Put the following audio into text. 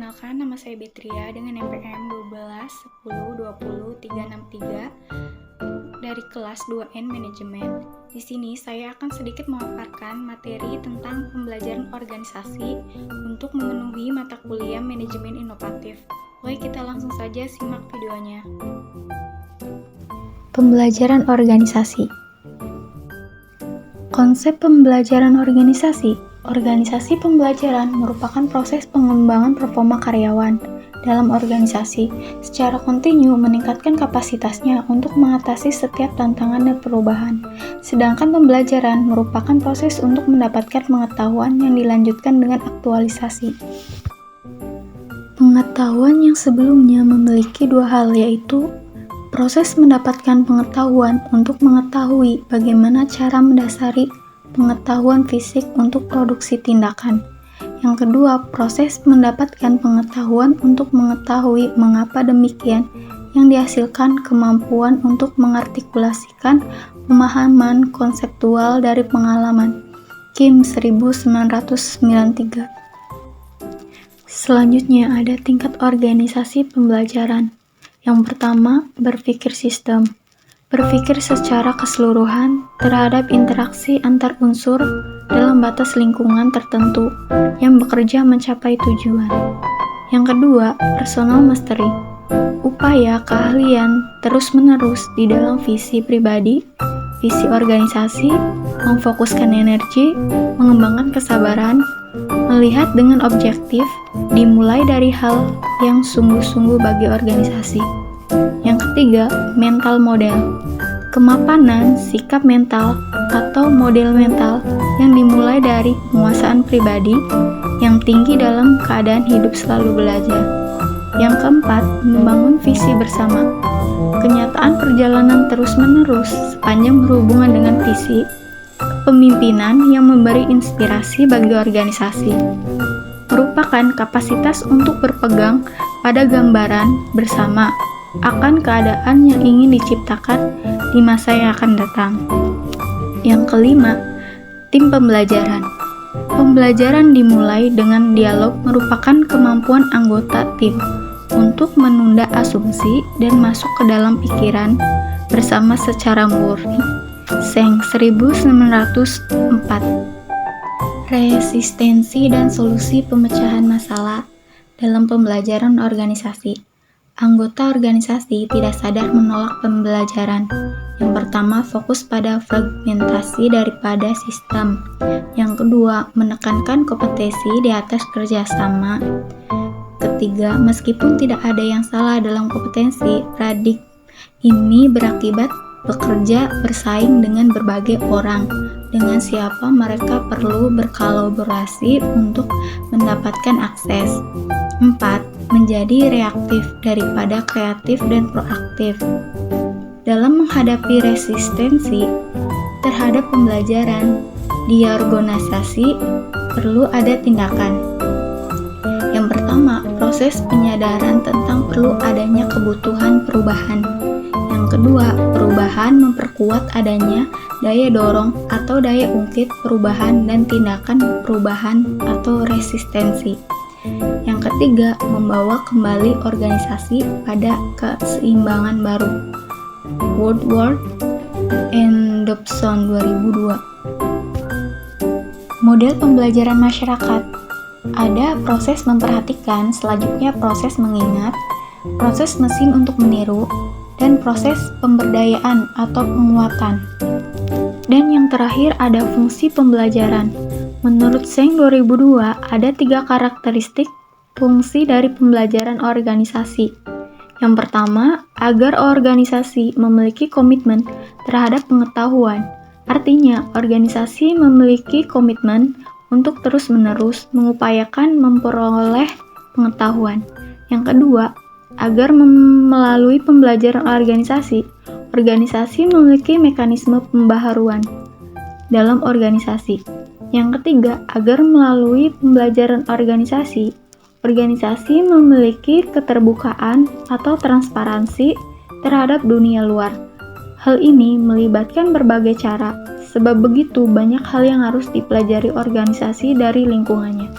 Perkenalkan, nama saya Betria dengan NPM 121020363 dari kelas 2N Manajemen. Di sini saya akan sedikit memaparkan materi tentang pembelajaran organisasi untuk memenuhi mata kuliah manajemen inovatif. Oke, kita langsung saja simak videonya. Pembelajaran organisasi. Konsep pembelajaran organisasi. Organisasi pembelajaran merupakan proses pengembangan performa karyawan dalam organisasi secara kontinu meningkatkan kapasitasnya untuk mengatasi setiap tantangan dan perubahan. Sedangkan pembelajaran merupakan proses untuk mendapatkan pengetahuan yang dilanjutkan dengan aktualisasi. Pengetahuan yang sebelumnya memiliki dua hal, yaitu proses mendapatkan pengetahuan untuk mengetahui bagaimana cara mendasari pengetahuan fisik untuk produksi tindakan. Yang kedua, proses mendapatkan pengetahuan untuk mengetahui mengapa demikian, yang dihasilkan kemampuan untuk mengartikulasikan pemahaman konseptual dari pengalaman. Kim 1993. Selanjutnya ada tingkat organisasi pembelajaran. Yang pertama, berpikir sistem. Berpikir secara keseluruhan terhadap interaksi antar unsur dalam batas lingkungan tertentu yang bekerja mencapai tujuan. Yang kedua, personal mastery. Upaya keahlian terus-menerus di dalam visi pribadi, visi organisasi, memfokuskan energi, mengembangkan kesabaran, melihat dengan objektif, dimulai dari hal yang sungguh-sungguh bagi organisasi. Yang ketiga, mental model. Kemapanan sikap mental atau model mental yang dimulai dari penguasaan pribadi yang tinggi dalam keadaan hidup selalu belajar. Yang keempat, membangun visi bersama. Kenyataan perjalanan terus-menerus sepanjang berhubungan dengan visi kepemimpinan yang memberi inspirasi bagi organisasi. Merupakan kapasitas untuk berpegang pada gambaran bersama akan keadaan yang ingin diciptakan di masa yang akan datang. Yang kelima, tim pembelajaran. Pembelajaran dimulai dengan dialog merupakan kemampuan anggota tim untuk menunda asumsi dan masuk ke dalam pikiran bersama secara murni. Seng 1904. Resistensi dan solusi pemecahan masalah dalam pembelajaran organisasi. Anggota organisasi tidak sadar menolak pembelajaran. Yang pertama, fokus pada fragmentasi daripada sistem. Yang kedua, menekankan kompetensi di atas kerjasama. Ketiga, meskipun tidak ada yang salah dalam kompetensi, paradigma ini berakibat bekerja bersaing dengan berbagai orang, dengan siapa mereka perlu berkolaborasi untuk mendapatkan akses. 4. Menjadi reaktif daripada kreatif dan proaktif. Dalam menghadapi resistensi terhadap pembelajaran di organisasi, perlu ada tindakan. Yang pertama, proses penyadaran tentang perlu adanya kebutuhan perubahan. Yang kedua, perubahan memperkuat adanya daya dorong atau daya ungkit perubahan dan tindakan perubahan atau resistensi. Yang ketiga, membawa kembali organisasi pada keseimbangan baru. Woodward and Dobson 2002. Model pembelajaran masyarakat. Ada proses memperhatikan, selanjutnya proses mengingat, proses mesin untuk meniru, dan proses pemberdayaan atau penguatan. Dan yang terakhir ada fungsi pembelajaran. Menurut Seng 2002, ada 3 karakteristik fungsi dari pembelajaran organisasi. Yang pertama, agar organisasi memiliki komitmen terhadap pengetahuan. Artinya, organisasi memiliki komitmen untuk terus-menerus mengupayakan memperoleh pengetahuan. Yang kedua, agar melalui pembelajaran organisasi, organisasi memiliki mekanisme pembaharuan dalam organisasi. Yang ketiga, agar melalui pembelajaran organisasi, organisasi memiliki keterbukaan atau transparansi terhadap dunia luar. Hal ini melibatkan berbagai cara, sebab begitu banyak hal yang harus dipelajari organisasi dari lingkungannya.